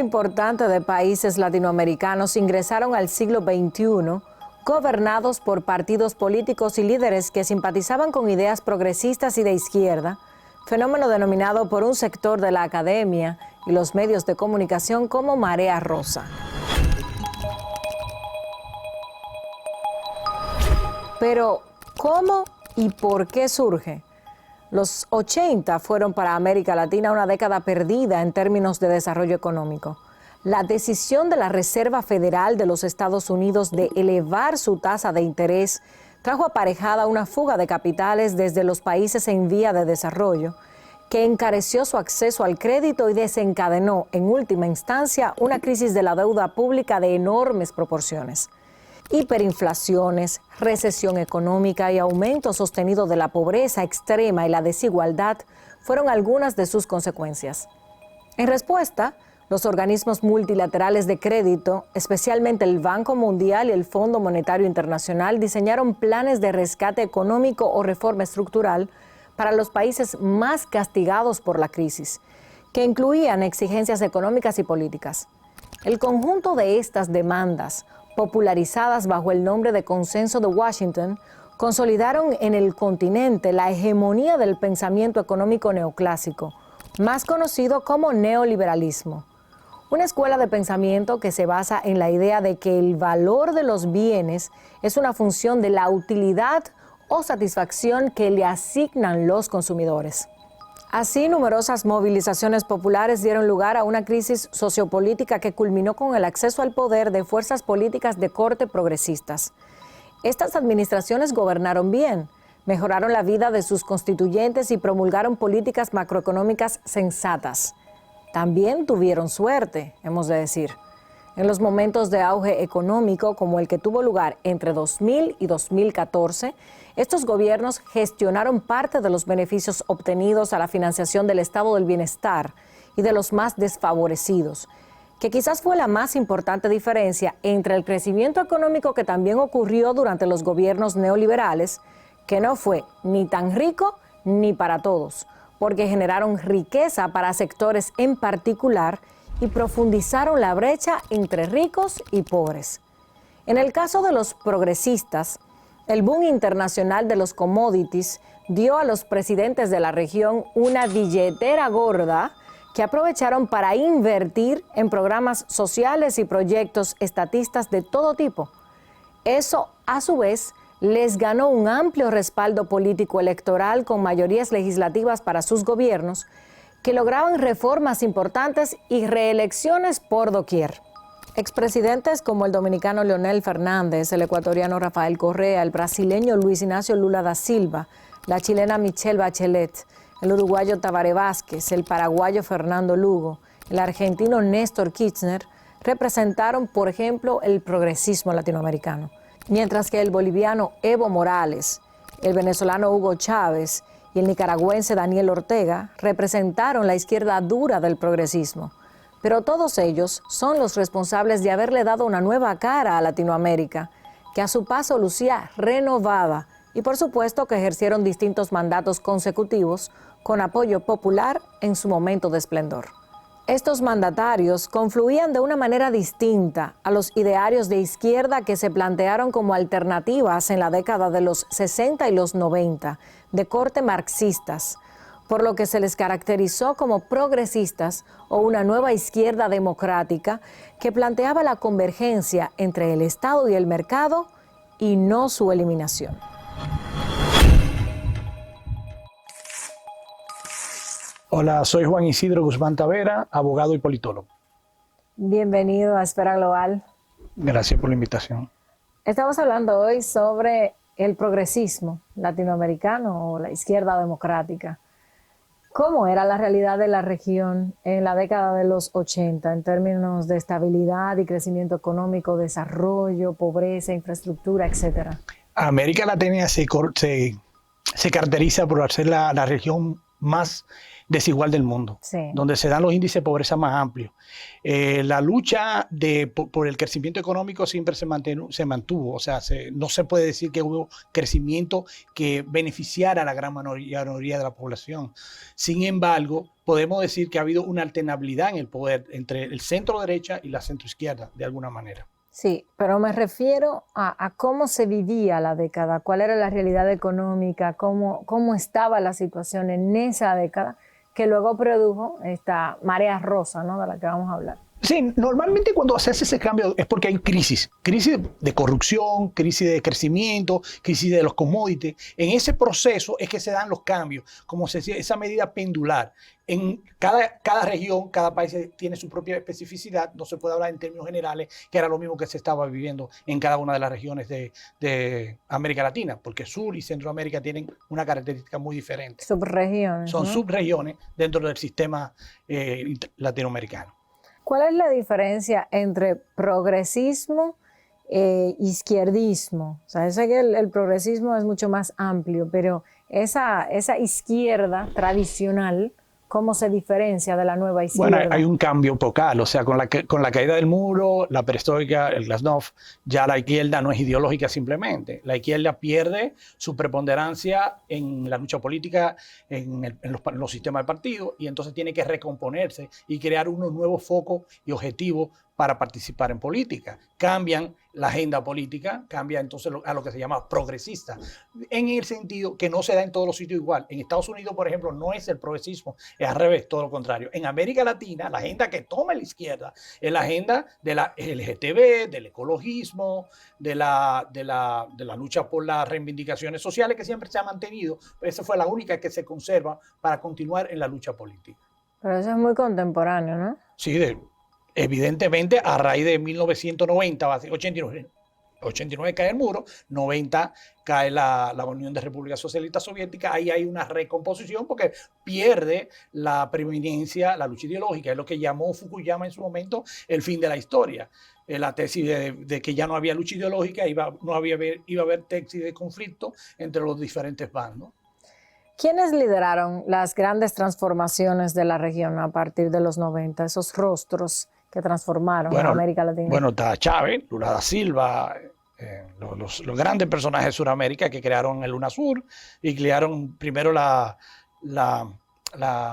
importante de países latinoamericanos ingresaron al siglo XXI gobernados por partidos políticos y líderes que simpatizaban con ideas progresistas y de izquierda, fenómeno denominado por un sector de la academia y los medios de comunicación como marea rosa. Pero, ¿cómo y por qué surge? Los 80 fueron para América Latina una década perdida en términos de desarrollo económico. La decisión de la Reserva Federal de los Estados Unidos de elevar su tasa de interés trajo aparejada una fuga de capitales desde los países en vía de desarrollo, que encareció su acceso al crédito y desencadenó, en última instancia, una crisis de la deuda pública de enormes proporciones. Hiperinflaciones, recesión económica y aumento sostenido de la pobreza extrema y la desigualdad fueron algunas de sus consecuencias. En respuesta, los organismos multilaterales de crédito, especialmente el Banco Mundial y el Fondo Monetario Internacional, diseñaron planes de rescate económico o reforma estructural para los países más castigados por la crisis, que incluían exigencias económicas y políticas. El conjunto de estas demandas, popularizadas bajo el nombre de Consenso de Washington, consolidaron en el continente la hegemonía del pensamiento económico neoclásico, más conocido como neoliberalismo. Una escuela de pensamiento que se basa en la idea de que el valor de los bienes es una función de la utilidad o satisfacción que le asignan los consumidores. Así, numerosas movilizaciones populares dieron lugar a una crisis sociopolítica que culminó con el acceso al poder de fuerzas políticas de corte progresistas. Estas administraciones gobernaron bien, mejoraron la vida de sus constituyentes y promulgaron políticas macroeconómicas sensatas. También tuvieron suerte, hemos de decir. En los momentos de auge económico, como el que tuvo lugar entre 2000 y 2014, estos gobiernos gestionaron parte de los beneficios obtenidos a la financiación del estado del bienestar y de los más desfavorecidos, que quizás fue la más importante diferencia entre el crecimiento económico que también ocurrió durante los gobiernos neoliberales, que no fue ni tan rico ni para todos, porque generaron riqueza para sectores en particular y profundizaron la brecha entre ricos y pobres. En el caso de los progresistas, el boom internacional de los commodities dio a los presidentes de la región una billetera gorda que aprovecharon para invertir en programas sociales y proyectos estatistas de todo tipo. Eso, a su vez, les ganó un amplio respaldo político electoral con mayorías legislativas para sus gobiernos, que lograban reformas importantes y reelecciones por doquier. Expresidentes como el dominicano Leonel Fernández, el ecuatoriano Rafael Correa, el brasileño Luis Ignacio Lula da Silva, la chilena Michelle Bachelet, el uruguayo Tabaré Vázquez, el paraguayo Fernando Lugo, el argentino Néstor Kirchner, representaron, por ejemplo, el progresismo latinoamericano, mientras que el boliviano Evo Morales, el venezolano Hugo Chávez y el nicaragüense Daniel Ortega representaron la izquierda dura del progresismo. Pero todos ellos son los responsables de haberle dado una nueva cara a Latinoamérica, que a su paso lucía renovada y por supuesto que ejercieron distintos mandatos consecutivos con apoyo popular en su momento de esplendor. Estos mandatarios confluían de una manera distinta a los idearios de izquierda que se plantearon como alternativas en la década de los 60 y los 90, de corte marxistas, por lo que se les caracterizó como progresistas o una nueva izquierda democrática que planteaba la convergencia entre el Estado y el mercado y no su eliminación. Hola, soy Juan Isidro Guzmán Tavera, abogado y politólogo. Bienvenido a Esfera Global. Gracias por la invitación. Estamos hablando hoy sobre el progresismo latinoamericano o la izquierda democrática. ¿Cómo era la realidad de la región en la década de los 80 en términos de estabilidad y crecimiento económico, desarrollo, pobreza, infraestructura, etcétera? América Latina se caracteriza por ser la región más desigual del mundo, Sí. donde se dan los índices de pobreza más amplios. La lucha por el crecimiento económico siempre se mantuvo, o sea, no se puede decir que hubo crecimiento que beneficiara a la gran mayoría de la población. Sin embargo, podemos decir que ha habido una alternabilidad en el poder entre el centro derecha y la centro izquierda, de alguna manera. Sí, pero me refiero a cómo se vivía la década, cuál era la realidad económica, cómo estaba la situación en esa década, que luego produjo esta marea rosa, ¿no?, de la que vamos a hablar. Sí, normalmente cuando se hace ese cambio es porque hay crisis de corrupción, crisis de crecimiento, crisis de los commodities. En ese proceso es que se dan los cambios, como se decía, esa medida pendular. En cada región, cada país tiene su propia especificidad, no se puede hablar en términos generales, que era lo mismo que se estaba viviendo en cada una de las regiones de América Latina, porque Sur y Centroamérica tienen una característica muy diferente. Subregiones, Son, ¿no?, subregiones dentro del sistema latinoamericano. ¿Cuál es la diferencia entre progresismo e izquierdismo? O sea, yo sé que el progresismo es mucho más amplio, pero esa izquierda tradicional, ¿cómo se diferencia de la nueva izquierda? Bueno, hay un cambio focal, o sea, con la caída del muro, la perestroika, el glasnost, ya la izquierda no es ideológica simplemente. La izquierda pierde su preponderancia en la lucha política, en los sistemas de partido, y entonces tiene que recomponerse y crear unos nuevos focos y objetivos para participar en política. Cambian la agenda política, cambia entonces a lo que se llama progresista, en el sentido que no se da en todos los sitios igual. En Estados Unidos, por ejemplo, no es el progresismo, es al revés, todo lo contrario. En América Latina, la agenda que toma la izquierda es la agenda de la LGTB, del ecologismo, de la lucha por las reivindicaciones sociales, que siempre se ha mantenido. Esa fue la única que se conserva para continuar en la lucha política. Pero eso es muy contemporáneo, ¿no? Sí, evidentemente a raíz de 1990, 89 cae el muro, 90 cae la Unión de Repúblicas Socialistas Soviéticas, ahí hay una recomposición porque pierde la preeminencia, la lucha ideológica, es lo que llamó Fukuyama en su momento el fin de la historia. La tesis de que ya no había lucha ideológica, iba a haber tesis de conflicto entre los diferentes bandos. ¿Quiénes lideraron las grandes transformaciones de la región a partir de los 90, esos rostros que transformaron a América Latina? Bueno, está Chávez, Lula da Silva, los grandes personajes de Sudamérica que crearon el UNASUR y crearon primero la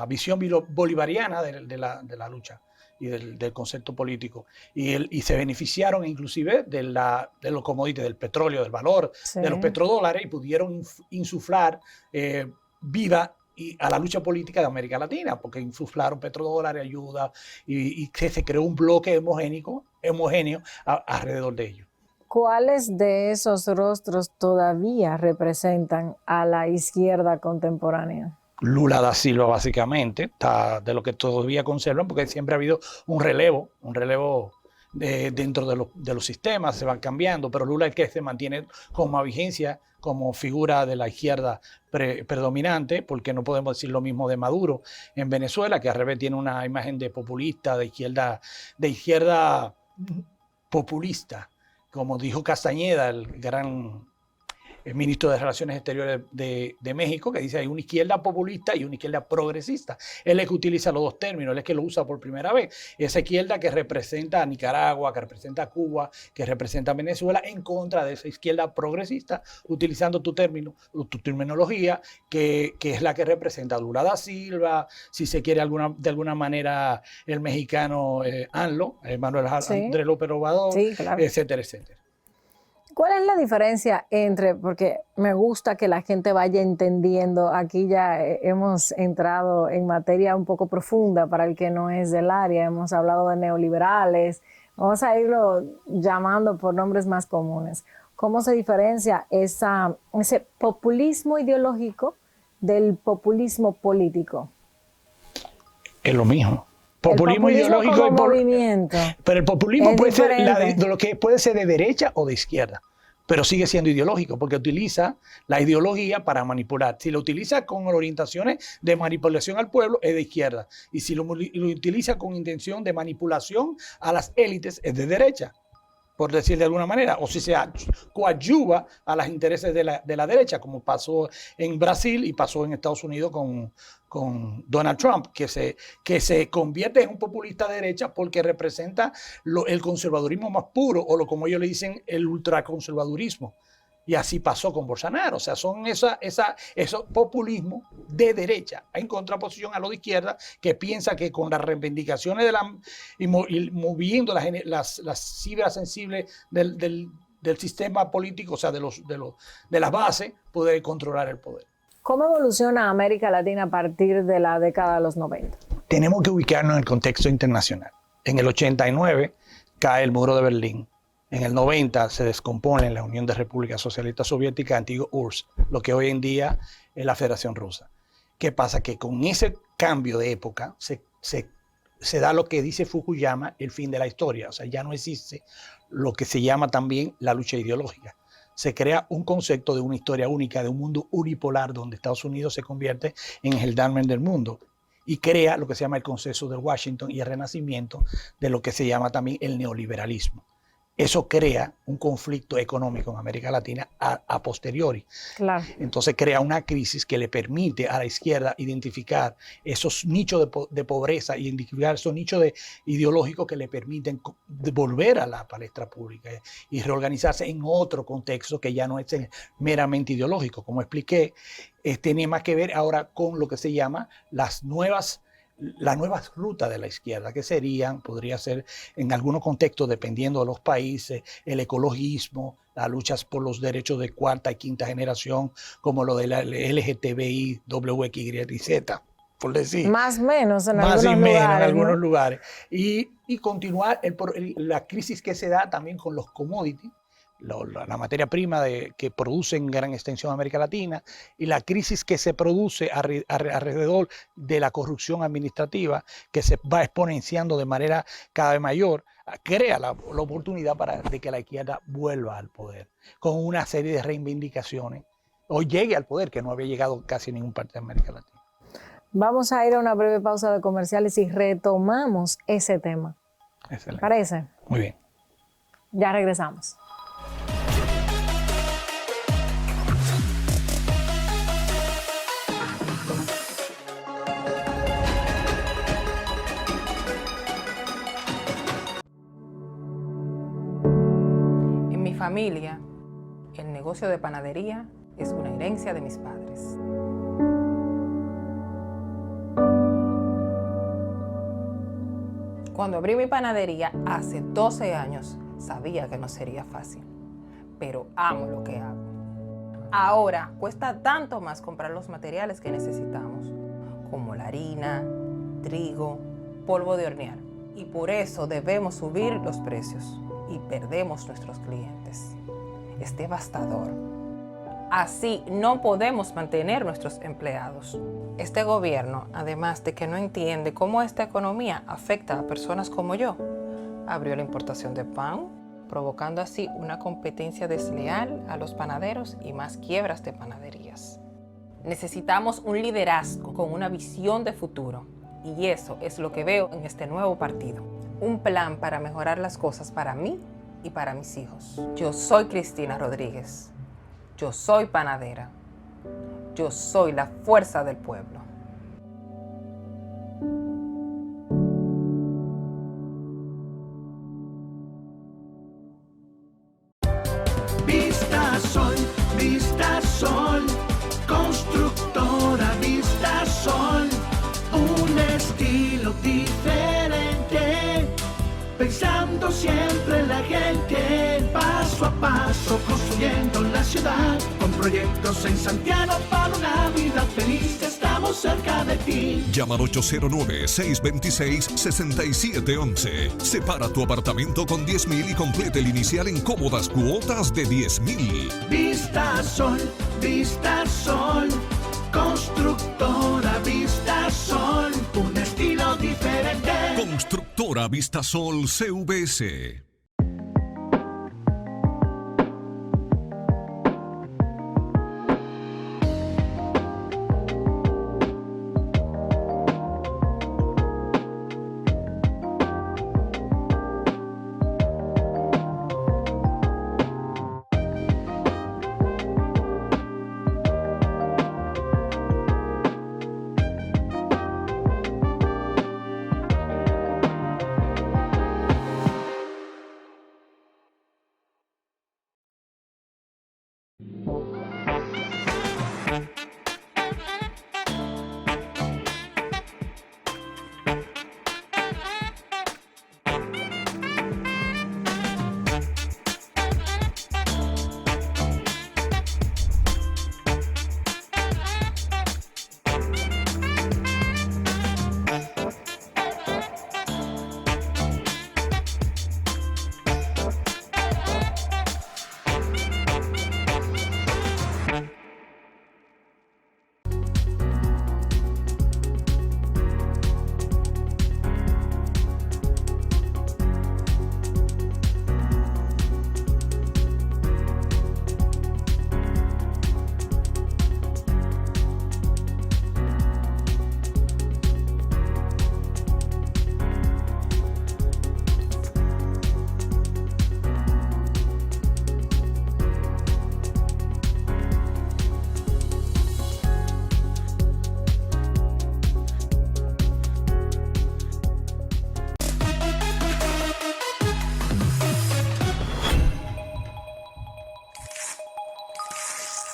visión bolivariana de la lucha y del concepto político. Y se beneficiaron inclusive de los commodities, del petróleo, del valor, sí, de los petrodólares, y pudieron insuflar vida a la lucha política de América Latina, porque insuflaron petrodólares, ayuda, y que se creó un bloque homogéneo alrededor de ellos. ¿Cuáles de esos rostros todavía representan a la izquierda contemporánea? Lula da Silva, básicamente, está de lo que todavía conservan, porque siempre ha habido un relevo dentro de los sistemas, se van cambiando, pero Lula es el que se mantiene con más vigencia como figura de la izquierda predominante, porque no podemos decir lo mismo de Maduro en Venezuela, que al revés tiene una imagen de populista, de izquierda populista, como dijo Castañeda, el gran ministro de Relaciones Exteriores de México, que dice hay una izquierda populista y una izquierda progresista. Él es que utiliza los dos términos, él es que lo usa por primera vez. Esa izquierda que representa a Nicaragua, que representa a Cuba, que representa a Venezuela, en contra de esa izquierda progresista, utilizando tu terminología, que es la que representa a Lula da Silva, si se quiere de alguna manera el mexicano ANLO, Manuel Andrés López Obrador, sí, claro, etcétera, etcétera. ¿Cuál es la diferencia entre, porque me gusta que la gente vaya entendiendo, aquí ya hemos entrado en materia un poco profunda para el que no es del área, hemos hablado de neoliberales, vamos a irlo llamando por nombres más comunes. ¿Cómo se diferencia ese populismo ideológico del populismo político? Es lo mismo. Populismo ideológico como movimiento. Pero el populismo puede ser lo que puede ser de derecha o de izquierda, pero sigue siendo ideológico porque utiliza la ideología para manipular. Si lo utiliza con orientaciones de manipulación al pueblo, es de izquierda. Y si lo utiliza con intención de manipulación a las élites, es de derecha. por decir de alguna manera, o si se coadyuva a los intereses de la derecha, como pasó en Brasil y pasó en Estados Unidos con Donald Trump, que se convierte en un populista de derecha porque representa el conservadurismo más puro, o como ellos le dicen, el ultraconservadurismo. Y así pasó con Bolsonaro. O sea, son esos populismo de derecha, en contraposición a lo de izquierda, que piensa que con las reivindicaciones y moviendo las fibras sensibles del sistema político, o sea, de las bases, poder controlar el poder. ¿Cómo evoluciona América Latina a partir de la década de los 90? Tenemos que ubicarnos en el contexto internacional. En el 89 cae el muro de Berlín. En el 90 se descompone la Unión de Repúblicas Socialistas Soviéticas, antiguo URSS, lo que hoy en día es la Federación Rusa. ¿Qué pasa? Que con ese cambio de época se da lo que dice Fukuyama, el fin de la historia. O sea, ya no existe lo que se llama también la lucha ideológica. Se crea un concepto de una historia única, de un mundo unipolar, donde Estados Unidos se convierte en el gendarme del mundo y crea lo que se llama el consenso de Washington y el renacimiento de lo que se llama también el neoliberalismo. Eso crea un conflicto económico en América Latina a posteriori. Claro. Entonces crea una crisis que le permite a la izquierda identificar esos nichos de pobreza, identificar esos nichos ideológicos que le permiten volver a la palestra pública y reorganizarse en otro contexto que ya no es meramente ideológico. Como expliqué, tiene más que ver ahora con lo que se llama las nuevas rutas de la izquierda, que podría ser en algunos contextos, dependiendo de los países, el ecologismo, las luchas por los derechos de cuarta y quinta generación, como lo de la LGTBI, WXYZ, por decir. Más o menos en algunos lugares. Y continuar la crisis que se da también con los commodities, la materia prima que produce en gran extensión América Latina, y la crisis que se produce alrededor de la corrupción administrativa, que se va exponenciando de manera cada vez mayor, crea la oportunidad de que la izquierda vuelva al poder, con una serie de reivindicaciones, o llegue al poder, que no había llegado casi en ningún parte de América Latina. Vamos a ir a una breve pausa de comerciales y retomamos ese tema. Excelente. ¿Parece? Muy bien. Ya regresamos. Familia, el negocio de panadería es una herencia de mis padres. Cuando abrí mi panadería hace 12 años, sabía que no sería fácil, pero amo lo que hago. Ahora cuesta tanto más comprar los materiales que necesitamos, como la harina, trigo, polvo de hornear, y por eso debemos subir los precios. Y perdemos nuestros clientes. Es devastador. Así no podemos mantener nuestros empleados. Este gobierno, además de que no entiende cómo esta economía afecta a personas como yo, abrió la importación de pan, provocando así una competencia desleal a los panaderos y más quiebras de panaderías. Necesitamos un liderazgo con una visión de futuro. Y eso es lo que veo en este nuevo partido. Un plan para mejorar las cosas para mí y para mis hijos. Yo soy Cristina Rodríguez. Yo soy panadera. Yo soy la fuerza del pueblo. Vista Sol, constructora Vista Sol, un estilo diferente, pensando siempre en la gente, paso a paso construyendo la ciudad, con proyectos en Santiago para una vida feliz, estamos cerca de ti. Llama al 809-626-6711. Separa tu apartamento con 10,000 y complete el inicial en cómodas cuotas de 10,000. Vista Sol, constructora Vista Sol, un estilo diferente. Constructora Vista Sol CVS.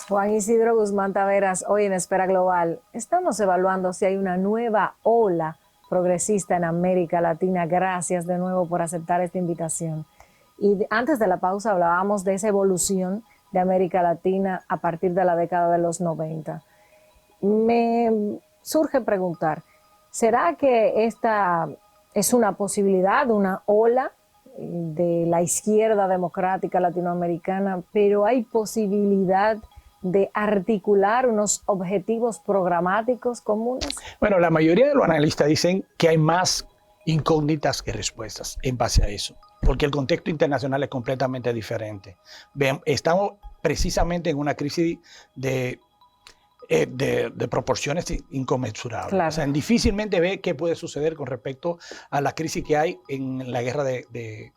Juan Isidro Guzmán Taveras, hoy en Esfera Global, estamos evaluando si hay una nueva ola progresista en América Latina. Gracias de nuevo por aceptar esta invitación. Y antes de la pausa hablábamos de esa evolución de América Latina a partir de la década de los 90. Me surge preguntar, ¿será que esta es una posibilidad, una ola de la izquierda democrática latinoamericana, pero hay posibilidad de articular unos objetivos programáticos comunes? Bueno, la mayoría de los analistas dicen que hay más incógnitas que respuestas en base a eso, porque el contexto internacional es completamente diferente. Estamos precisamente en una crisis de proporciones inconmensurables. Claro. O sea, difícilmente ve qué puede suceder con respecto a la crisis que hay en la guerra de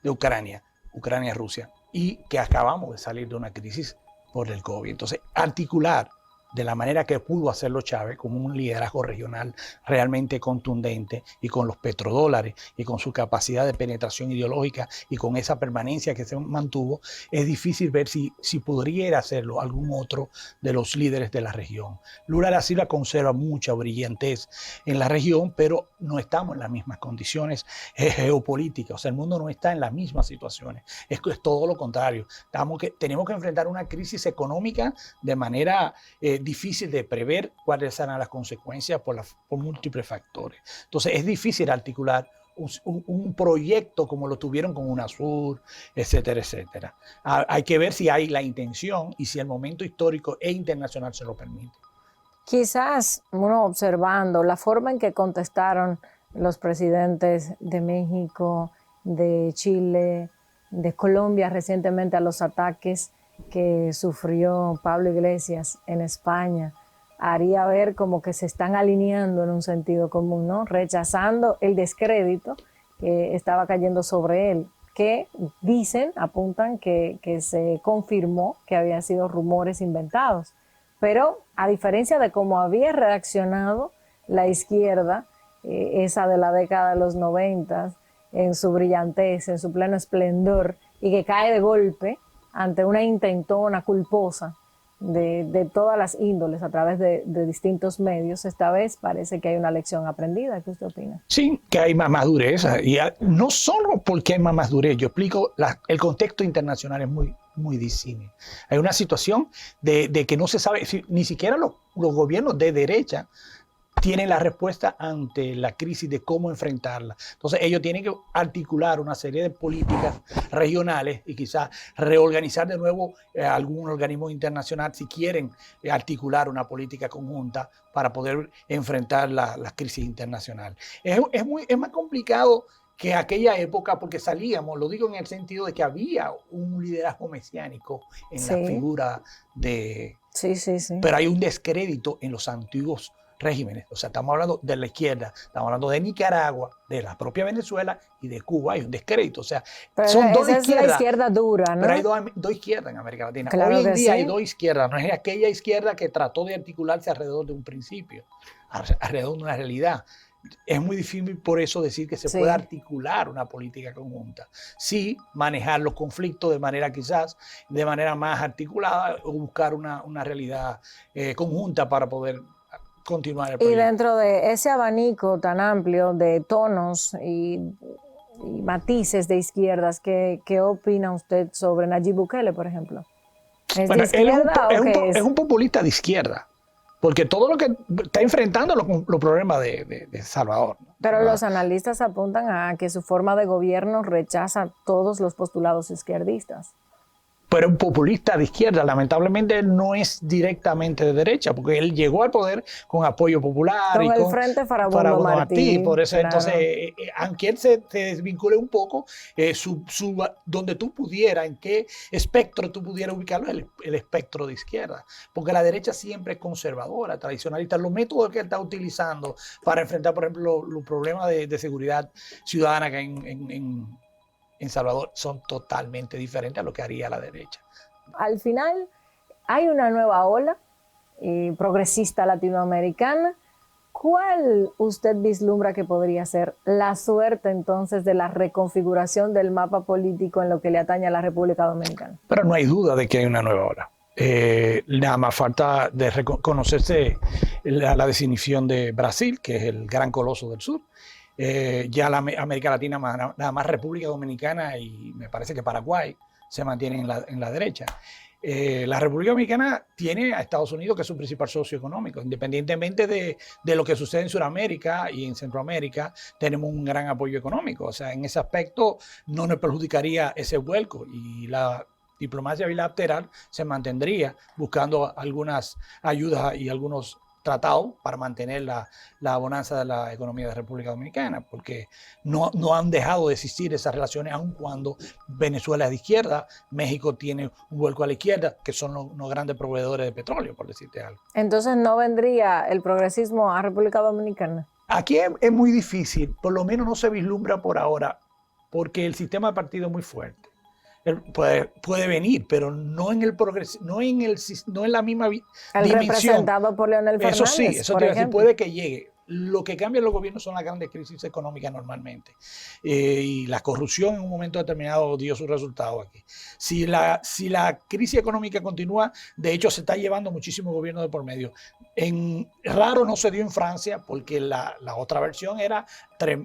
Ucrania-Rusia, y que acabamos de salir de una crisis por el COVID. Entonces, articular de la manera que pudo hacerlo Chávez, con un liderazgo regional realmente contundente y con los petrodólares y con su capacidad de penetración ideológica y con esa permanencia que se mantuvo, es difícil ver si podría hacerlo algún otro de los líderes de la región. Lula da Silva conserva mucha brillantez en la región, pero no estamos en las mismas condiciones geopolíticas. O sea, el mundo no está en las mismas situaciones. Es todo lo contrario. Tenemos que enfrentar una crisis económica de manera difícil de prever cuáles serán las consecuencias por múltiples factores. Entonces es difícil articular un proyecto como lo tuvieron con UNASUR, etcétera, etcétera. Hay que ver si hay la intención y si el momento histórico e internacional se lo permite. Quizás uno observando la forma en que contestaron los presidentes de México, de Chile, de Colombia recientemente a los ataques que sufrió Pablo Iglesias en España, haría ver como que se están alineando en un sentido común, ¿no? Rechazando el descrédito que estaba cayendo sobre él, que dicen, apuntan que se confirmó que habían sido rumores inventados. Pero a diferencia de cómo había reaccionado la izquierda, esa de la década de los 90, en su brillantez, en su pleno esplendor, y que cae de golpe ante una intentona culposa de todas las índoles a través de distintos medios, esta vez parece que hay una lección aprendida. ¿Qué usted opina? Sí, que hay más madurez. Y no solo porque hay más madurez, yo explico, el contexto internacional es muy disímil. Hay una situación de que no se sabe, ni siquiera los gobiernos de derecha tienen la respuesta ante la crisis de cómo enfrentarla. Entonces ellos tienen que articular una serie de políticas regionales y quizás reorganizar de nuevo algún organismo internacional si quieren articular una política conjunta para poder enfrentar la crisis internacional. Es más complicado que aquella época porque salíamos, lo digo en el sentido de que había un liderazgo mesiánico en la figura de... Sí. Pero hay un descrédito en los antiguos regímenes. O sea, estamos hablando de la izquierda, estamos hablando de Nicaragua, de la propia Venezuela y de Cuba. Hay un descrédito. O sea, pero son dos esa izquierdas. Es la izquierda dura, ¿no? Pero hay dos izquierdas en América Latina. Claro, hoy en día sí. hay dos izquierdas. No es aquella izquierda que trató de articularse alrededor de un principio, alrededor de una realidad. es muy difícil por eso decir que se Sí. puede articular una política conjunta. Sí, manejar los conflictos de manera quizás de manera más articulada o buscar una realidad conjunta para poder continuar el Y proyecto. dentro de ese abanico tan amplio de tonos y matices de izquierdas, ¿qué opina usted sobre Nayib Bukele, por ejemplo? ¿Es Bueno, de él es un, izquierda o qué es? es un populista de izquierda, porque todo lo que está enfrentando los problemas de Salvador, ¿no? Pero Salvador. los analistas apuntan a que su forma de gobierno rechaza todos los postulados izquierdistas. Pero un populista de izquierda, lamentablemente él no es directamente de derecha, porque él llegó al poder con apoyo popular Con y el Frente Farabundo Martí, por eso, claro. entonces, aunque él se desvincule un poco, donde tú pudieras, en qué espectro tú pudieras ubicarlo, el espectro de izquierda, porque la derecha siempre es conservadora, tradicionalista. Los métodos que él está utilizando para enfrentar, por ejemplo, los problemas de seguridad ciudadana que hay en Salvador son totalmente diferentes a lo que haría la derecha. Al final hay una nueva ola progresista latinoamericana. ¿Cuál usted vislumbra que podría ser la suerte entonces de la reconfiguración del mapa político en lo que le atañe a la República Dominicana? Pero no hay duda de que hay una nueva ola. Nada más falta de reconocerse la definición de Brasil, que es el gran coloso del sur. Ya la América Latina, nada más República Dominicana y me parece que Paraguay se mantienen en la derecha. La República Dominicana tiene a Estados Unidos, que es su principal socio económico. Independientemente de lo que sucede en Sudamérica y en Centroamérica, tenemos un gran apoyo económico. O sea, en ese aspecto no nos perjudicaría ese vuelco y la diplomacia bilateral se mantendría buscando algunas ayudas y algunos tratados para mantener la bonanza de la economía de la República Dominicana, porque no han dejado de existir esas relaciones, aun cuando Venezuela es de izquierda, México tiene un vuelco a la izquierda, que son los grandes proveedores de petróleo, por decirte algo. Entonces no vendría el progresismo a República Dominicana. Aquí es muy difícil, por lo menos no se vislumbra por ahora, porque el sistema de partido es muy fuerte. Puede venir, pero no en la misma El dimensión. representado por Leonel Fernández, Eso sí, eso por te iba a decir, ejemplo. puede que llegue. Lo que cambia en los gobiernos son las grandes crisis económicas normalmente. Y la corrupción en un momento determinado dio sus resultados aquí. Si la crisis económica continúa, de hecho se está llevando muchísimos gobiernos de por medio. Raro no se dio en Francia porque la otra versión era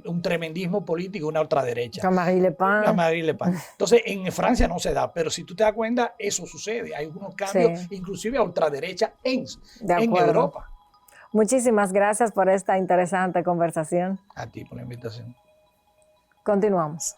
un tremendismo político, una ultraderecha. Jean-Marie Le Pen. Jean-Marie Le Pen. Entonces, en Francia no se da, pero si tú te das cuenta, eso sucede. Hay algunos cambios, Sí. inclusive a ultraderecha en acuerdo. Europa. Muchísimas gracias por esta interesante conversación. A ti por la invitación. Continuamos.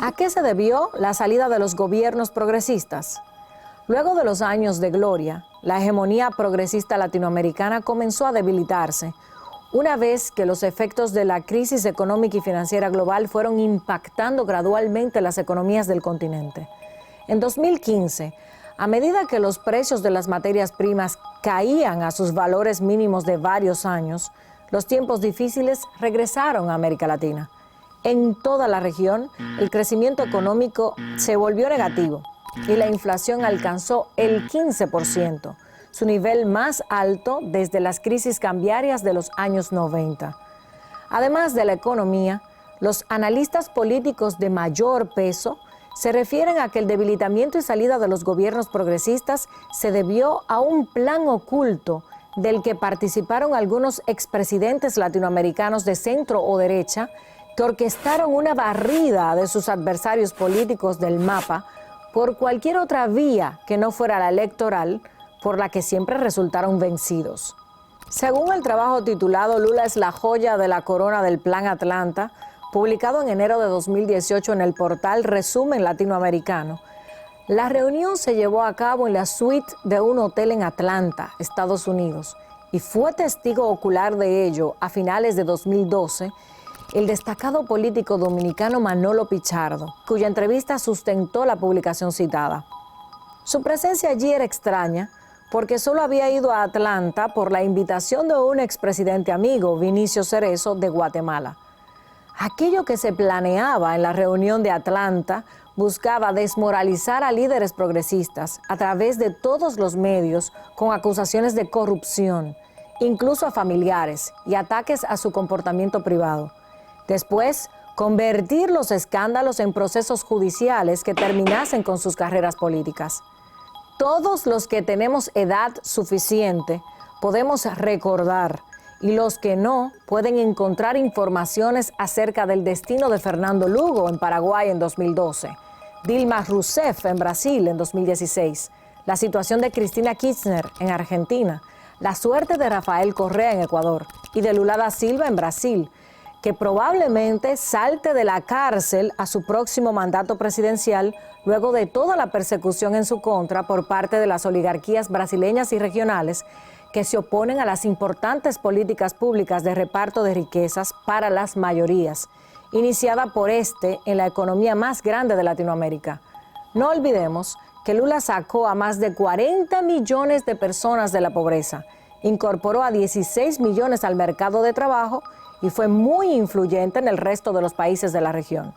¿A qué se debió la salida de los gobiernos progresistas? Luego de los años de gloria, la hegemonía progresista latinoamericana comenzó a debilitarse, una vez que los efectos de la crisis económica y financiera global fueron impactando gradualmente las economías del continente. En 2015, a medida que los precios de las materias primas caían a sus valores mínimos de varios años, los tiempos difíciles regresaron a América Latina. En toda la región, el crecimiento económico se volvió negativo y la inflación alcanzó el 15%, su nivel más alto desde las crisis cambiarias de los años 90. Además de la economía, los analistas políticos de mayor peso se refieren a que el debilitamiento y salida de los gobiernos progresistas se debió a un plan oculto del que participaron algunos expresidentes latinoamericanos de centro o derecha que orquestaron una barrida de sus adversarios políticos del mapa por cualquier otra vía que no fuera la electoral, por la que siempre resultaron vencidos. Según el trabajo titulado Lula es la joya de la corona del Plan Atlanta, publicado en enero de 2018 en el portal Resumen Latinoamericano, la reunión se llevó a cabo en la suite de un hotel en Atlanta, Estados Unidos, y fue testigo ocular de ello a finales de 2012 el destacado político dominicano Manolo Pichardo, cuya entrevista sustentó la publicación citada. Su presencia allí era extraña porque solo había ido a Atlanta por la invitación de un expresidente amigo, Vinicio Cerezo, de Guatemala. Aquello que se planeaba en la reunión de Atlanta buscaba desmoralizar a líderes progresistas a través de todos los medios con acusaciones de corrupción, incluso a familiares, y ataques a su comportamiento privado. Después, convertir los escándalos en procesos judiciales que terminasen con sus carreras políticas. Todos los que tenemos edad suficiente podemos recordar, y los que no pueden encontrar informaciones acerca del destino de Fernando Lugo en Paraguay en 2012, Dilma Rousseff en Brasil en 2016, la situación de Cristina Kirchner en Argentina, la suerte de Rafael Correa en Ecuador y de Lula da Silva en Brasil, que probablemente salte de la cárcel a su próximo mandato presidencial luego de toda la persecución en su contra por parte de las oligarquías brasileñas y regionales que se oponen a las importantes políticas públicas de reparto de riquezas para las mayorías, iniciada por en la economía más grande de Latinoamérica. No olvidemos que Lula sacó a más de 40 millones de personas de la pobreza, incorporó a 16 millones al mercado de trabajo y fue muy influyente en el resto de los países de la región.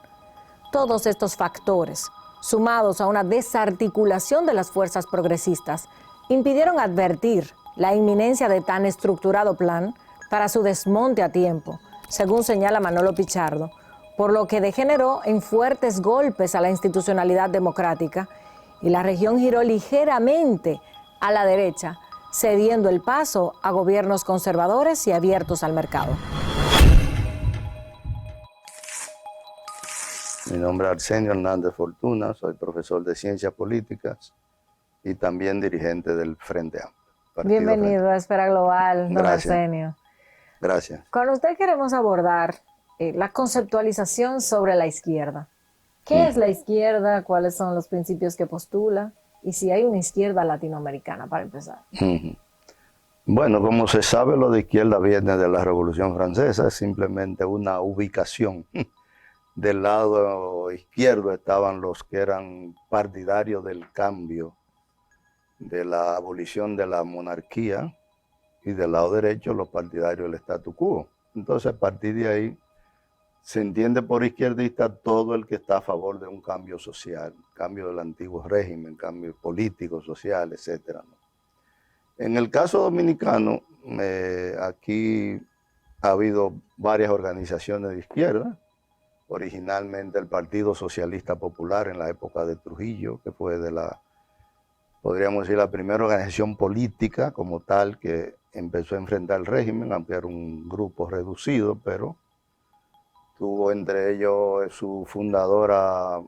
Todos estos factores, sumados a una desarticulación de las fuerzas progresistas, impidieron advertir la inminencia de tan estructurado plan para su desmonte a tiempo, según señala Manolo Pichardo, por lo que degeneró en fuertes golpes a la institucionalidad democrática y la región giró ligeramente a la derecha, cediendo el paso a gobiernos conservadores y abiertos al mercado. Mi nombre es Arsenio Hernández Fortuna, soy profesor de Ciencias Políticas y también dirigente del Frente Amplio. Bienvenido a Esfera Global, don Arsenio. Gracias. Con usted queremos abordar la conceptualización sobre la izquierda. ¿Qué es la izquierda? ¿Cuáles son los principios que postula? Y si hay una izquierda latinoamericana, para empezar. Bueno, como se sabe, lo de izquierda viene de la Revolución Francesa, es simplemente una ubicación. Del lado izquierdo estaban los que eran partidarios del cambio, de la abolición de la monarquía, y del lado derecho los partidarios del statu quo. Entonces, a partir de ahí, se entiende por izquierdista todo el que está a favor de un cambio social, cambio del antiguo régimen, cambio político, social, etc. En el caso dominicano, aquí ha habido varias organizaciones de izquierda. Originalmente el Partido Socialista Popular en la época de Trujillo, que fue podríamos decir, la primera organización política como tal que empezó a enfrentar el régimen, aunque era un grupo reducido, pero tuvo entre ellos su fundadora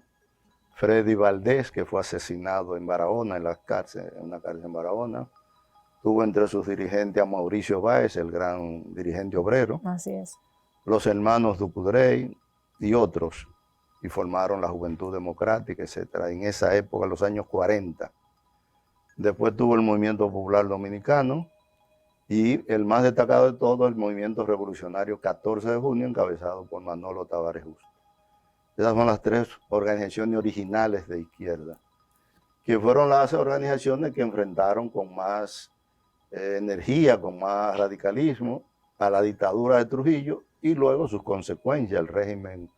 Freddy Valdés, que fue asesinado en Barahona, en una cárcel en Barahona. Tuvo entre sus dirigentes a Mauricio Báez, el gran dirigente obrero. Así es. Los hermanos Dupudrey y otros. y formaron la Juventud Democrática, etcétera, en esa época, en los años 40. Después tuvo el Movimiento Popular Dominicano y el más destacado de todo, el Movimiento Revolucionario 14 de Junio, encabezado por Manolo Tavares Justo. Esas son las tres organizaciones originales de izquierda, que fueron las organizaciones que enfrentaron con más energía, con más radicalismo a la dictadura de Trujillo y luego sus consecuencias, el régimen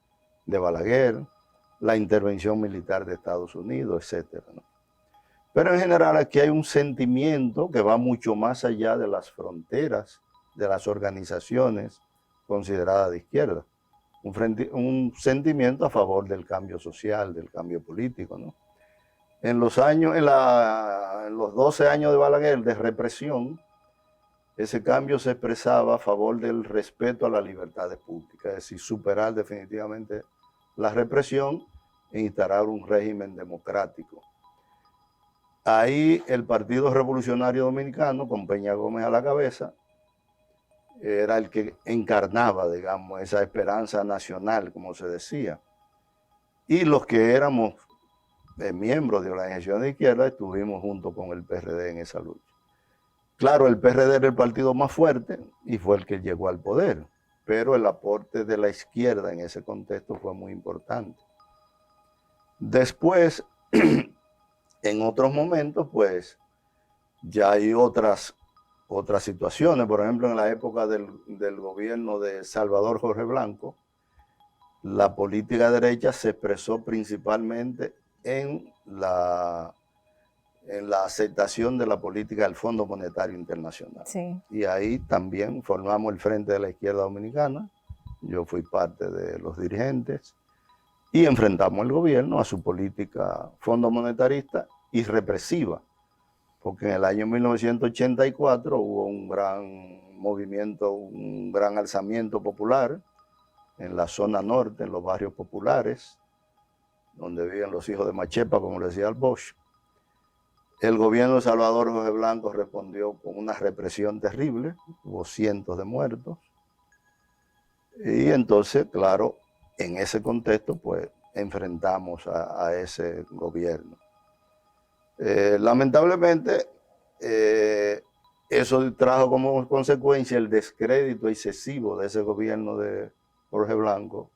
de Balaguer, la intervención militar de Estados Unidos, etc., ¿no? Pero en general aquí hay un sentimiento que va mucho más allá de las fronteras de las organizaciones consideradas de izquierda. Un sentimiento a favor del cambio social, del cambio político, ¿no? En los 12 años de Balaguer de represión, ese cambio se expresaba a favor del respeto a las libertades públicas, es decir, superar definitivamente la represión e instaurar un régimen democrático. Ahí el Partido Revolucionario Dominicano, con Peña Gómez a la cabeza, era el que encarnaba, digamos, esa esperanza nacional, como se decía. Y los que éramos miembros de organizaciones de izquierda estuvimos junto con el PRD en esa lucha. Claro, el PRD era el partido más fuerte y fue el que llegó al poder, pero el aporte de la izquierda en ese contexto fue muy importante. Después, en otros momentos, pues, ya hay otras situaciones. Por ejemplo, en la época del gobierno de Salvador Jorge Blanco, la política derecha se expresó principalmente en la aceptación de la política del Fondo Monetario Internacional. Sí. Y ahí también formamos el Frente de la Izquierda Dominicana. Yo fui parte de los dirigentes y enfrentamos el gobierno a su política fondo monetarista y represiva, porque en el año 1984 hubo un gran movimiento, un gran alzamiento popular en la zona norte, en los barrios populares, donde viven los hijos de Machepa, como le decía al Bosch. El gobierno de Salvador Jorge Blanco respondió con una represión terrible, hubo cientos de muertos. Y entonces, claro, en ese contexto, pues, enfrentamos a ese gobierno. Lamentablemente, eso trajo como consecuencia el descrédito excesivo de ese gobierno de Jorge Blanco,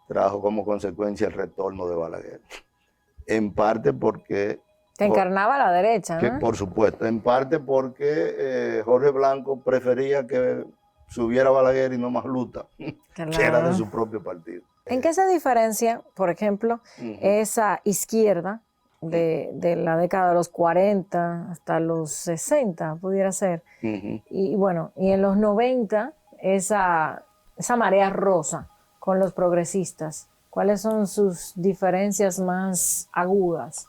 trajo como consecuencia el retorno de Balaguer. En parte porque... Que encarnaba la derecha, ¿no? Por supuesto, en parte porque Jorge Blanco prefería que subiera Balaguer y no Masluta, Claro. que era de su propio partido. ¿En qué se diferencia, por ejemplo, esa izquierda de la década de los 40 hasta los 60, pudiera ser? Y bueno, y en los 90, esa marea rosa con los progresistas. ¿Cuáles son sus diferencias más agudas?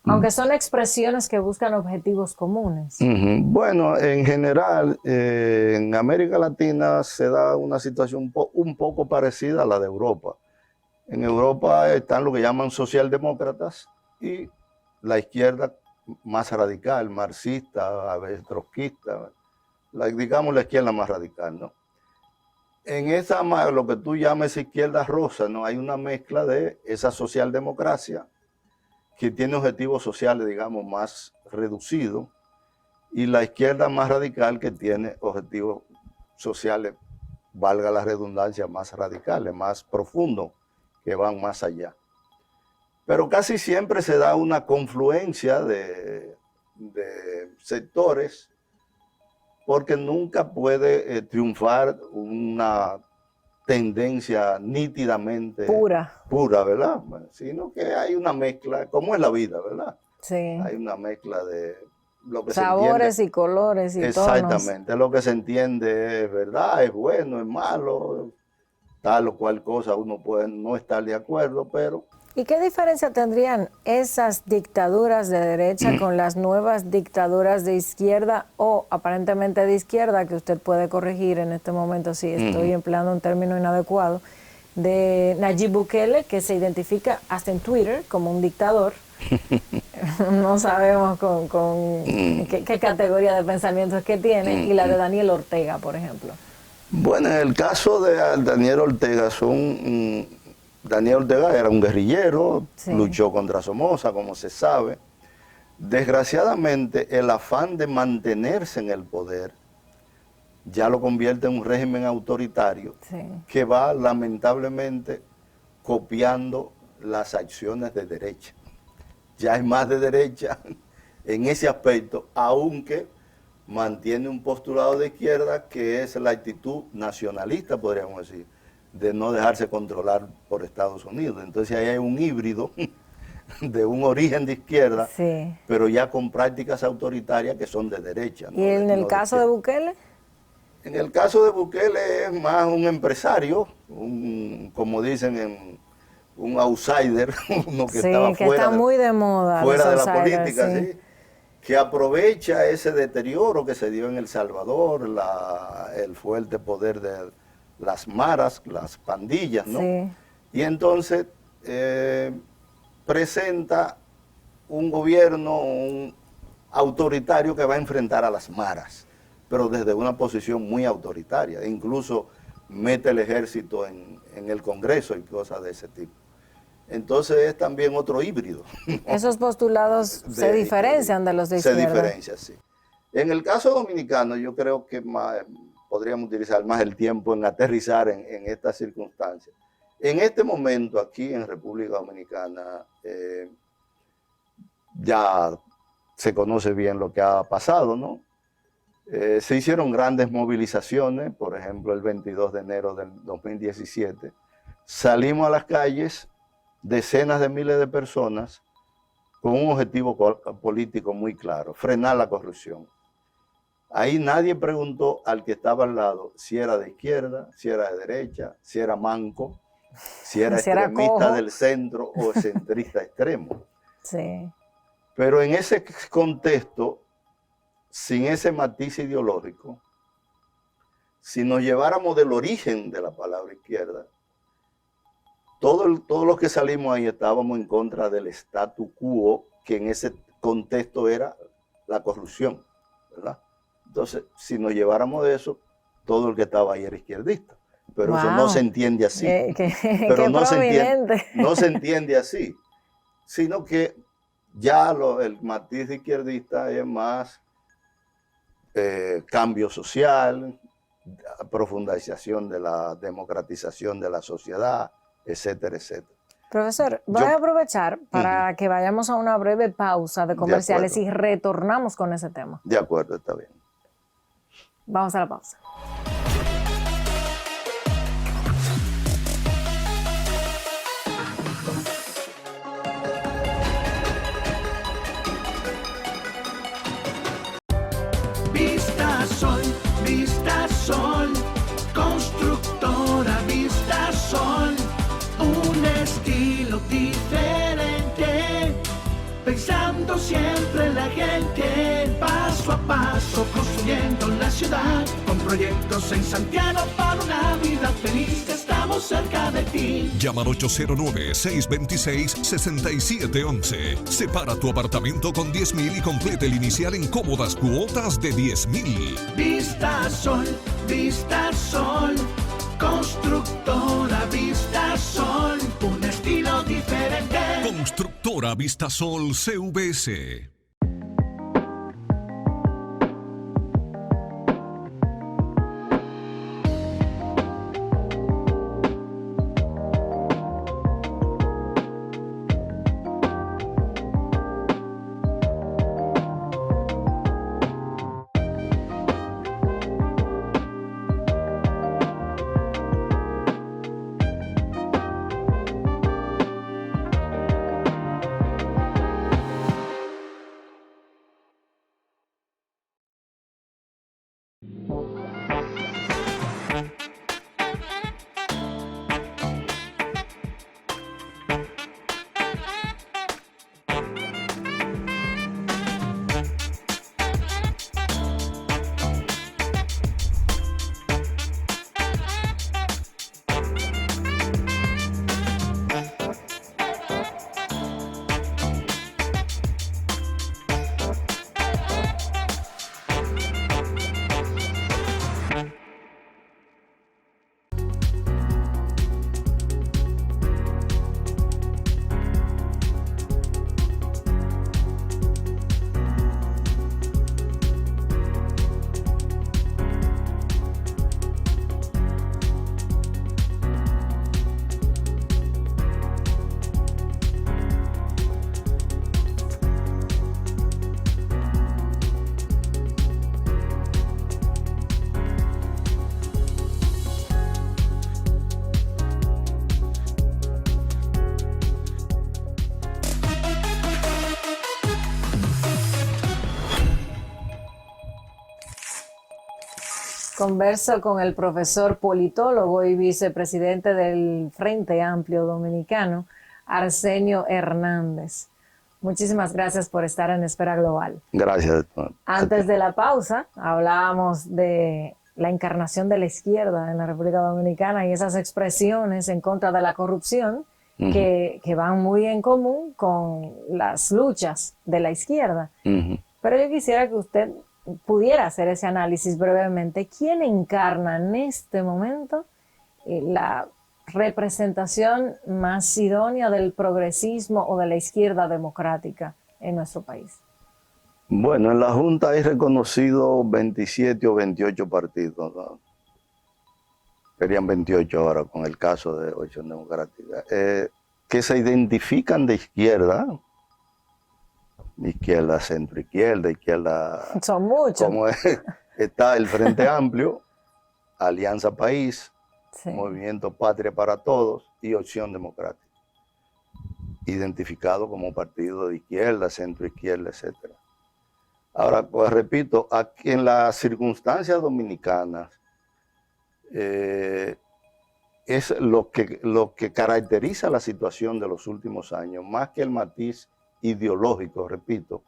Aunque son expresiones que buscan objetivos comunes. Bueno, en general, en América Latina se da una situación un poco parecida a la de Europa. En Europa están lo que llaman socialdemócratas y la izquierda más radical, marxista, a veces trotskista, digamos la izquierda más radical, ¿no? En esa, lo que tú llamas izquierda rosa, ¿no? Hay una mezcla de esa socialdemocracia que tiene objetivos sociales, digamos, más reducidos, y la izquierda más radical que tiene objetivos sociales, valga la redundancia, más radicales, más profundos, que van más allá. Pero casi siempre se da una confluencia de sectores, porque nunca puede triunfar una tendencia nítidamente pura, ¿verdad? Sino que hay una mezcla, como es la vida, ¿verdad? Sí. Hay una mezcla de lo que sabores se entiende, y colores y exactamente, tonos. Lo que se entiende es verdad, es bueno, es malo, tal o cual cosa uno puede no estar de acuerdo, pero... ¿Y qué diferencia tendrían esas dictaduras de derecha con las nuevas dictaduras de izquierda o aparentemente de izquierda, que usted puede corregir en este momento si estoy empleando un término inadecuado, de Nayib Bukele, que se identifica hasta en Twitter como un dictador? No sabemos qué categoría de pensamientos que tiene, y la de Daniel Ortega, por ejemplo. Bueno, en el caso de Daniel Ortega son Daniel Ortega era un guerrillero, Sí. luchó contra Somoza, como se sabe. Desgraciadamente, el afán de mantenerse en el poder ya lo convierte en un régimen autoritario Sí. que va lamentablemente copiando las acciones de derecha. Ya es más de derecha en ese aspecto, aunque mantiene un postulado de izquierda que es la actitud nacionalista, podríamos decir, de no dejarse controlar por Estados Unidos. Entonces ahí hay un híbrido de un origen de izquierda, Sí. pero ya con prácticas autoritarias que son de derecha. ¿Y en el caso de izquierda. Bukele? En el caso de Bukele es más un empresario, como dicen, un outsider, uno que Sí, estaba que fuera, está muy de moda. fuera los de la outsiders, política, sí. ¿sí? Que aprovecha ese deterioro que se dio en El Salvador, el fuerte poder de las maras, las pandillas, ¿no? Sí. Y entonces presenta un gobierno autoritario que va a enfrentar a las maras, pero desde una posición muy autoritaria. Incluso mete el ejército en el Congreso y cosas de ese tipo. Entonces es también otro híbrido. Esos postulados se diferencian de los de izquierda. Se diferencia, sí. En el caso dominicano, yo creo que podríamos utilizar más el tiempo en aterrizar en estas circunstancias. En este momento, aquí en República Dominicana, ya se conoce bien lo que ha pasado, ¿no? Se hicieron grandes movilizaciones, por ejemplo, el 22 de enero del 2017. Salimos a las calles, decenas de miles de personas, con un objetivo político muy claro: frenar la corrupción. Ahí nadie preguntó al que estaba al lado si era de izquierda, si era de derecha, si era manco, si era Si era extremista cojo. del centro o centrista extremo. Sí. Pero en ese contexto, sin ese matiz ideológico, si nos lleváramos del origen de la palabra izquierda, todos los que salimos ahí estábamos en contra del statu quo, que en ese contexto era la corrupción, ¿verdad? Entonces, si nos lleváramos de eso, todo el que estaba ahí era izquierdista. Pero eso no Wow. se entiende así. Qué no prominente. no se entiende así, sino que ya el matiz de izquierdista es más cambio social, profundización de la democratización de la sociedad, etcétera, etcétera. Profesor, voy a aprovechar para que vayamos a una breve pausa de comerciales y retornamos con ese tema. De acuerdo, está bien. Vamos a la pausa. Vista Sol, constructora Vista Sol, un estilo diferente, pensando siempre en la gente, paso a paso construyendo la ciudad, con proyectos en Santiago para una vida feliz, estamos cerca de ti. Llama al 809-626-6711. Separa tu apartamento con 10,000 y complete el inicial en cómodas cuotas de 10,000. Vista Sol, constructora Vista Sol, un estilo diferente. Constructora Vistasol CVS. Converso con el profesor politólogo y vicepresidente del Frente Amplio Dominicano, Arsenio Hernández. Muchísimas gracias por estar en Esfera Global. Gracias. Antes de la pausa, hablábamos de la encarnación de la izquierda en la República Dominicana y esas expresiones en contra de la corrupción que van muy en común con las luchas de la izquierda. Pero yo quisiera que usted pudiera hacer ese análisis brevemente. ¿Quién encarna en este momento la representación más idónea del progresismo o de la izquierda democrática en nuestro país? Bueno, en la Junta hay reconocidos 27 o 28 partidos, ¿no? Serían 28 ahora con el caso de Acción Democrática, que se identifican de izquierda, centro izquierda. Son muchos. Como está el Frente Amplio, Alianza País, Sí. Movimiento Patria para Todos y Opción Democrática, identificado como partido de izquierda, centro izquierda, etc. Ahora, pues repito, aquí en las circunstancias dominicanas es lo que caracteriza la situación de los últimos años, más que el matiz ideológico, repito,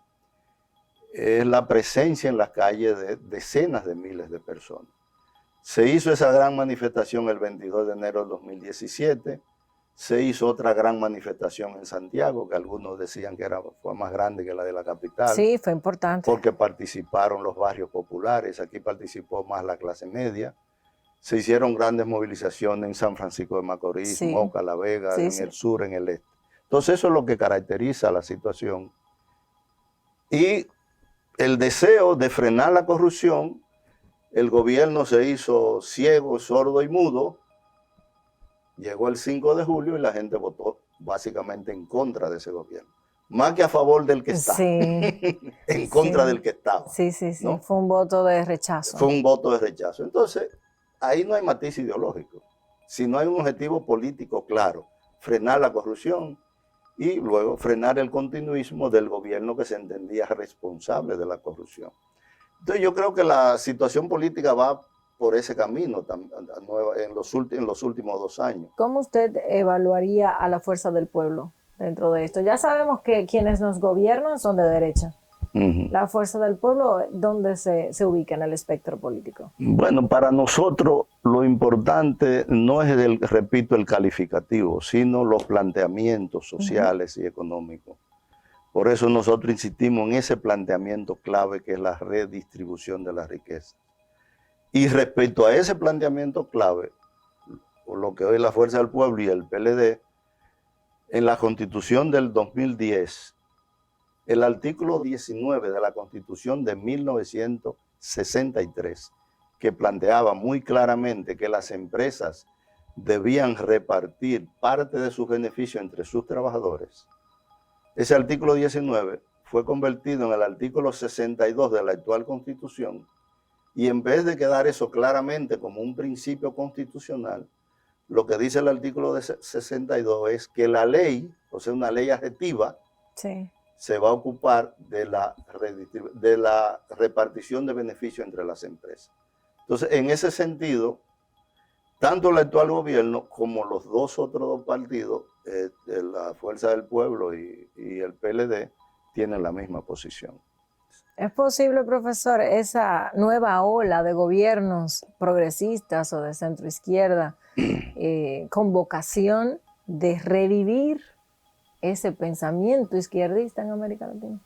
es la presencia en las calles de decenas de miles de personas. Se hizo esa gran manifestación el 22 de enero de 2017, se hizo otra gran manifestación en Santiago, que algunos decían que fue más grande que la de la capital. Sí, fue importante. Porque participaron los barrios populares, aquí participó más la clase media. Se hicieron grandes movilizaciones en San Francisco de Macorís, Sí. Moca, La Vega, Sí, en sí. el sur, en el este. Entonces eso es lo que caracteriza la situación. Y el deseo de frenar la corrupción, el gobierno se hizo ciego, sordo y mudo. Llegó el 5 de julio y la gente votó básicamente en contra de ese gobierno. Más que a favor del que está. Sí. En contra Sí. del que estaba. Sí, sí, sí. ¿no? Fue un voto de rechazo. Fue un voto de rechazo. Entonces, ahí no hay matiz ideológico. Si no hay un objetivo político claro, frenar la corrupción y luego frenar el continuismo del gobierno que se entendía responsable de la corrupción. Entonces yo creo que la situación política va por ese camino en los últimos 2 años. ¿Cómo usted evaluaría a la fuerza del pueblo dentro de esto? Ya sabemos que quienes nos gobiernan son de derecha. La fuerza del pueblo, ¿dónde se ubica en el espectro político? Bueno, para nosotros lo importante no es, repito, el calificativo, sino los planteamientos sociales y económicos. Por eso nosotros insistimos en ese planteamiento clave que es la redistribución de la riqueza. Y respecto a ese planteamiento clave, por lo que hoy la Fuerza del Pueblo y el PLD, en la Constitución del 2010, el artículo 19 de la Constitución de 1963, que planteaba muy claramente que las empresas debían repartir parte de sus beneficios entre sus trabajadores, ese artículo 19 fue convertido en el artículo 62 de la actual Constitución, y en vez de quedar eso claramente como un principio constitucional, lo que dice el artículo 62 es que la ley, o sea, una ley adjetiva, Sí. se va a ocupar de la repartición de beneficios entre las empresas. Entonces, en ese sentido, tanto el actual gobierno como los otros dos partidos, la Fuerza del Pueblo y el PLD, tienen la misma posición. ¿Es posible, profesor, esa nueva ola de gobiernos progresistas o de centro izquierda con vocación de revivir ese pensamiento izquierdista en América Latina?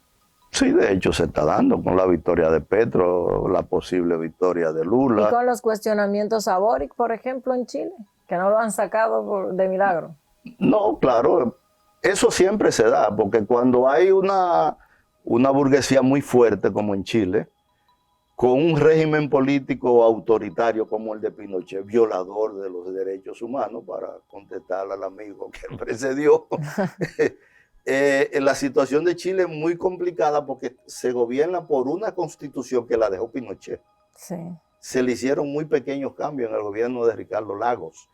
Sí, de hecho se está dando con la victoria de Petro, la posible victoria de Lula. Y con los cuestionamientos a Boric, por ejemplo, en Chile, que no lo han sacado de milagro. No, claro, eso siempre se da, porque cuando hay una burguesía muy fuerte como en Chile, con un régimen político autoritario como el de Pinochet, violador de los derechos humanos, para contestar al amigo que precedió, la situación de Chile es muy complicada porque se gobierna por una constitución que la dejó Pinochet. Sí. Se le hicieron muy pequeños cambios en el gobierno de Ricardo Lagos.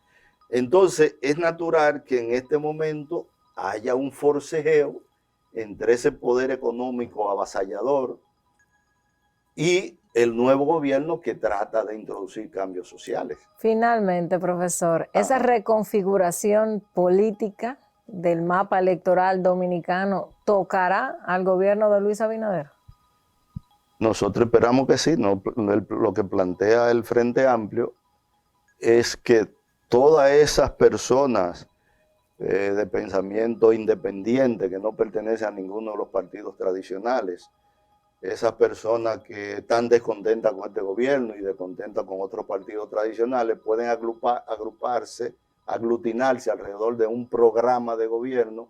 Entonces, es natural que en este momento haya un forcejeo entre ese poder económico avasallador y el nuevo gobierno que trata de introducir cambios sociales. Finalmente, profesor, esa reconfiguración política del mapa electoral dominicano tocará al gobierno de Luis Abinader. Nosotros esperamos que sí. No, lo que plantea el Frente Amplio es que todas esas personas de pensamiento independiente que no pertenecen a ninguno de los partidos tradicionales, esas personas que están descontentas con este gobierno y descontentas con otros partidos tradicionales, pueden agruparse, aglutinarse alrededor de un programa de gobierno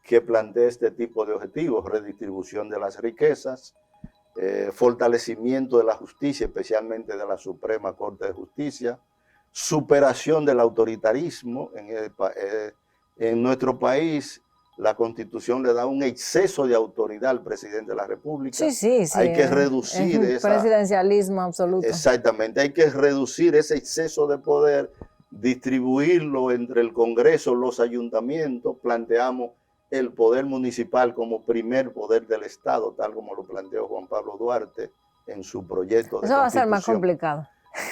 que plantee este tipo de objetivos: redistribución de las riquezas, fortalecimiento de la justicia, especialmente de la Suprema Corte de Justicia, superación del autoritarismo. En nuestro país, la Constitución le da un exceso de autoridad al presidente de la República. Sí. Hay que reducir ese presidencialismo absoluto. Exactamente, hay que reducir ese exceso de poder, distribuirlo entre el Congreso, los ayuntamientos. Planteamos el poder municipal como primer poder del Estado, tal como lo planteó Juan Pablo Duarte en su proyecto de Eso va a ser más complicado.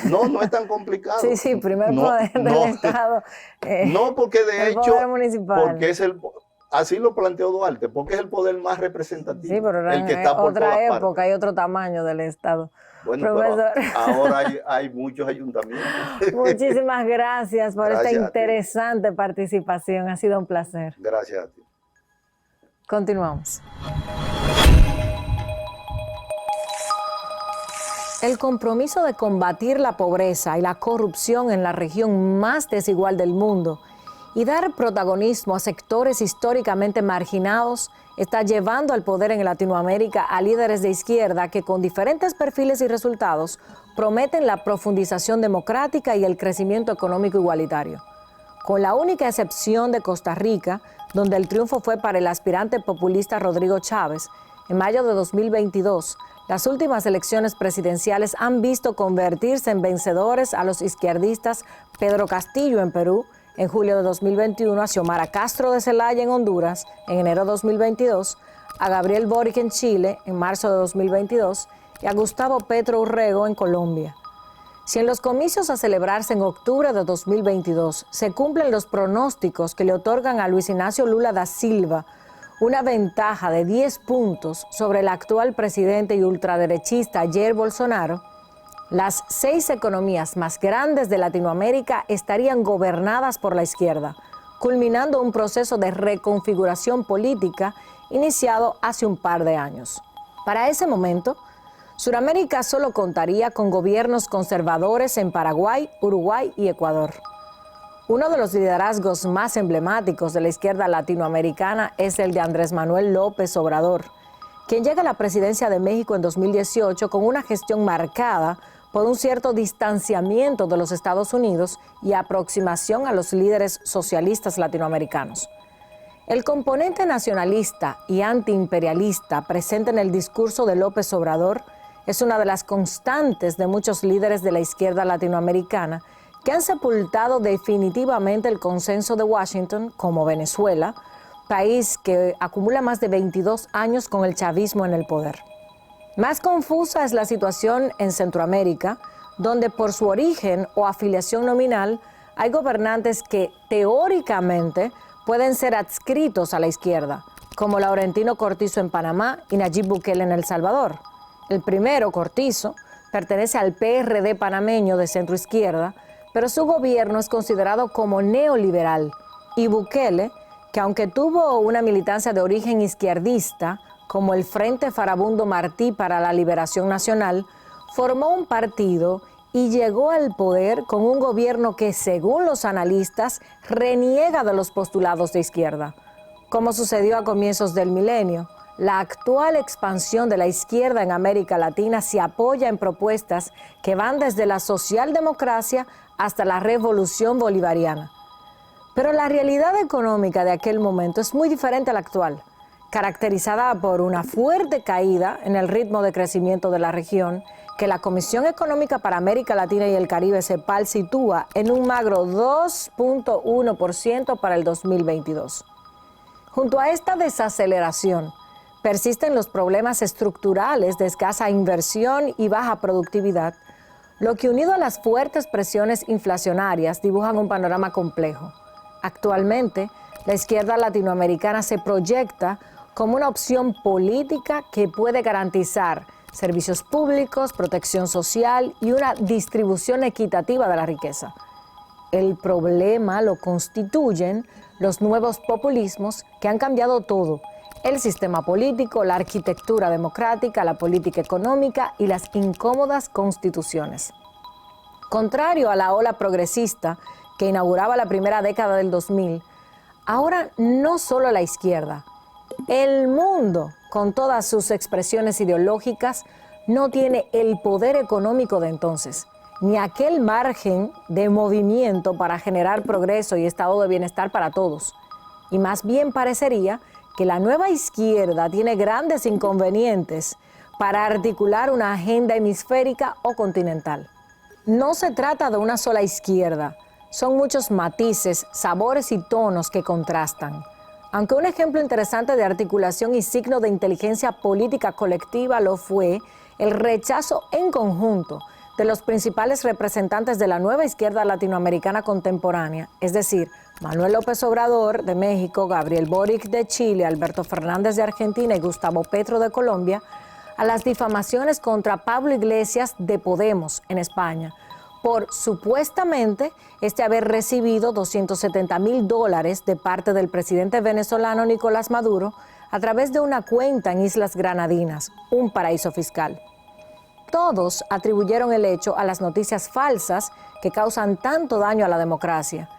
No, no es tan complicado. Sí, primer poder del Estado. No, porque de el hecho, poder municipal. porque así lo planteó Duarte, porque es el poder más representativo. Sí, pero el que está por otra época y otro tamaño del Estado. Bueno, profesor, pero ahora hay muchos ayuntamientos. Muchísimas gracias por Gracias esta interesante participación. Ha sido un placer. Gracias a ti. Continuamos. El compromiso de combatir la pobreza y la corrupción en la región más desigual del mundo y dar protagonismo a sectores históricamente marginados está llevando al poder en Latinoamérica a líderes de izquierda que, con diferentes perfiles y resultados, prometen la profundización democrática y el crecimiento económico igualitario. Con la única excepción de Costa Rica, donde el triunfo fue para el aspirante populista Rodrigo Chávez, en mayo de 2022, las últimas elecciones presidenciales han visto convertirse en vencedores a los izquierdistas Pedro Castillo en Perú en julio de 2021, a Xiomara Castro de Zelaya en Honduras en enero de 2022, a Gabriel Boric en Chile en marzo de 2022 y a Gustavo Petro Urrego en Colombia. Si en los comicios a celebrarse en octubre de 2022 se cumplen los pronósticos que le otorgan a Luis Ignacio Lula da Silva una ventaja de 10 puntos sobre el actual presidente y ultraderechista Jair Bolsonaro, las 6 economías más grandes de Latinoamérica estarían gobernadas por la izquierda, culminando un proceso de reconfiguración política iniciado hace un par de años. Para ese momento, Sudamérica solo contaría con gobiernos conservadores en Paraguay, Uruguay y Ecuador. Uno de los liderazgos más emblemáticos de la izquierda latinoamericana es el de Andrés Manuel López Obrador, quien llega a la presidencia de México en 2018 con una gestión marcada por un cierto distanciamiento de los Estados Unidos y aproximación a los líderes socialistas latinoamericanos. El componente nacionalista y antiimperialista presente en el discurso de López Obrador es una de las constantes de muchos líderes de la izquierda latinoamericana que han sepultado definitivamente el consenso de Washington, como Venezuela, país que acumula más de 22 años con el chavismo en el poder. Más confusa es la situación en Centroamérica, donde por su origen o afiliación nominal hay gobernantes que teóricamente pueden ser adscritos a la izquierda, como Laurentino Cortizo en Panamá y Nayib Bukele en El Salvador. El primero, Cortizo, pertenece al PRD panameño de centroizquierda, pero su gobierno es considerado como neoliberal, y Bukele, que aunque tuvo una militancia de origen izquierdista, como el Frente Farabundo Martí para la Liberación Nacional, formó un partido y llegó al poder con un gobierno que, según los analistas, reniega de los postulados de izquierda. Como sucedió a comienzos del milenio, la actual expansión de la izquierda en América Latina se apoya en propuestas que van desde la socialdemocracia hasta la revolución bolivariana. Pero la realidad económica de aquel momento es muy diferente a la actual, caracterizada por una fuerte caída en el ritmo de crecimiento de la región, que la Comisión Económica para América Latina y el Caribe, CEPAL, sitúa en un magro 2.1% para el 2022. Junto a esta desaceleración, persisten los problemas estructurales de escasa inversión y baja productividad, lo que unido a las fuertes presiones inflacionarias dibujan un panorama complejo. Actualmente, la izquierda latinoamericana se proyecta como una opción política que puede garantizar servicios públicos, protección social y una distribución equitativa de la riqueza. El problema lo constituyen los nuevos populismos que han cambiado todo: el sistema político, la arquitectura democrática, la política económica y las incómodas constituciones. Contrario a la ola progresista que inauguraba la primera década del 2000, ahora no solo la izquierda, el mundo, con todas sus expresiones ideológicas, no tiene el poder económico de entonces, ni aquel margen de movimiento para generar progreso y estado de bienestar para todos. Y más bien parecería que la nueva izquierda tiene grandes inconvenientes para articular una agenda hemisférica o continental. No se trata de una sola izquierda, son muchos matices, sabores y tonos que contrastan. Aunque un ejemplo interesante de articulación y signo de inteligencia política colectiva lo fue el rechazo en conjunto de los principales representantes de la nueva izquierda latinoamericana contemporánea, es decir, Manuel López Obrador de México, Gabriel Boric de Chile, Alberto Fernández de Argentina y Gustavo Petro de Colombia, a las difamaciones contra Pablo Iglesias de Podemos en España, por supuestamente haber recibido $270,000 de parte del presidente venezolano Nicolás Maduro a través de una cuenta en Islas Granadinas, un paraíso fiscal. Todos atribuyeron el hecho a las noticias falsas que causan tanto daño a la democracia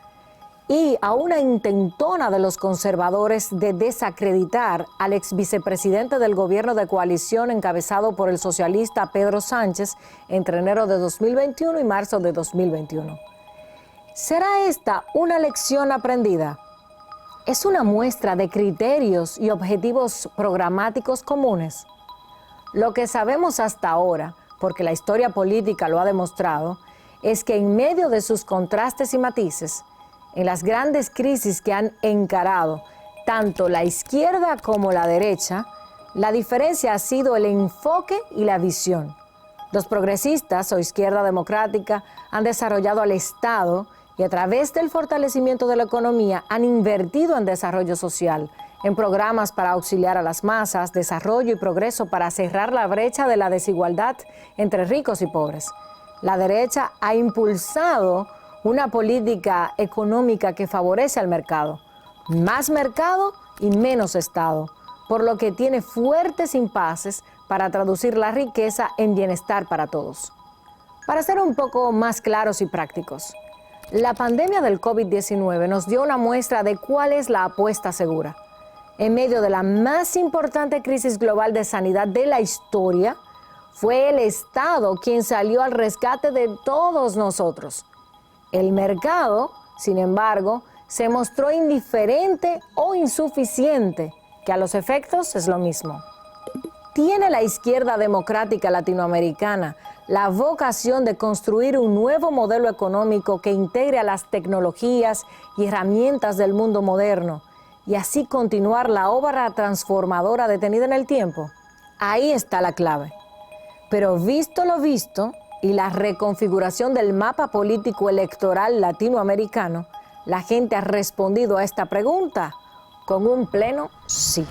y a una intentona de los conservadores de desacreditar al ex vicepresidente del gobierno de coalición encabezado por el socialista Pedro Sánchez entre enero de 2021 y marzo de 2021. ¿Será esta una lección aprendida? ¿Es una muestra de criterios y objetivos programáticos comunes? Lo que sabemos hasta ahora, porque la historia política lo ha demostrado, es que en medio de sus contrastes y matices, en las grandes crisis que han encarado tanto la izquierda como la derecha, la diferencia ha sido el enfoque y la visión. Los progresistas o izquierda democrática han desarrollado al Estado y a través del fortalecimiento de la economía han invertido en desarrollo social, en programas para auxiliar a las masas, desarrollo y progreso para cerrar la brecha de la desigualdad entre ricos y pobres. La derecha ha impulsado una política económica que favorece al mercado, más mercado y menos Estado, por lo que tiene fuertes impases para traducir la riqueza en bienestar para todos. Para ser un poco más claros y prácticos, la pandemia del COVID-19 nos dio una muestra de cuál es la apuesta segura. En medio de la más importante crisis global de sanidad de la historia, fue el Estado quien salió al rescate de todos nosotros. El mercado, sin embargo, se mostró indiferente o insuficiente, que a los efectos es lo mismo. ¿Tiene la izquierda democrática latinoamericana la vocación de construir un nuevo modelo económico que integre a las tecnologías y herramientas del mundo moderno y así continuar la obra transformadora detenida en el tiempo? Ahí está la clave. Pero visto lo visto y la reconfiguración del mapa político electoral latinoamericano, la gente ha respondido a esta pregunta con un pleno sí.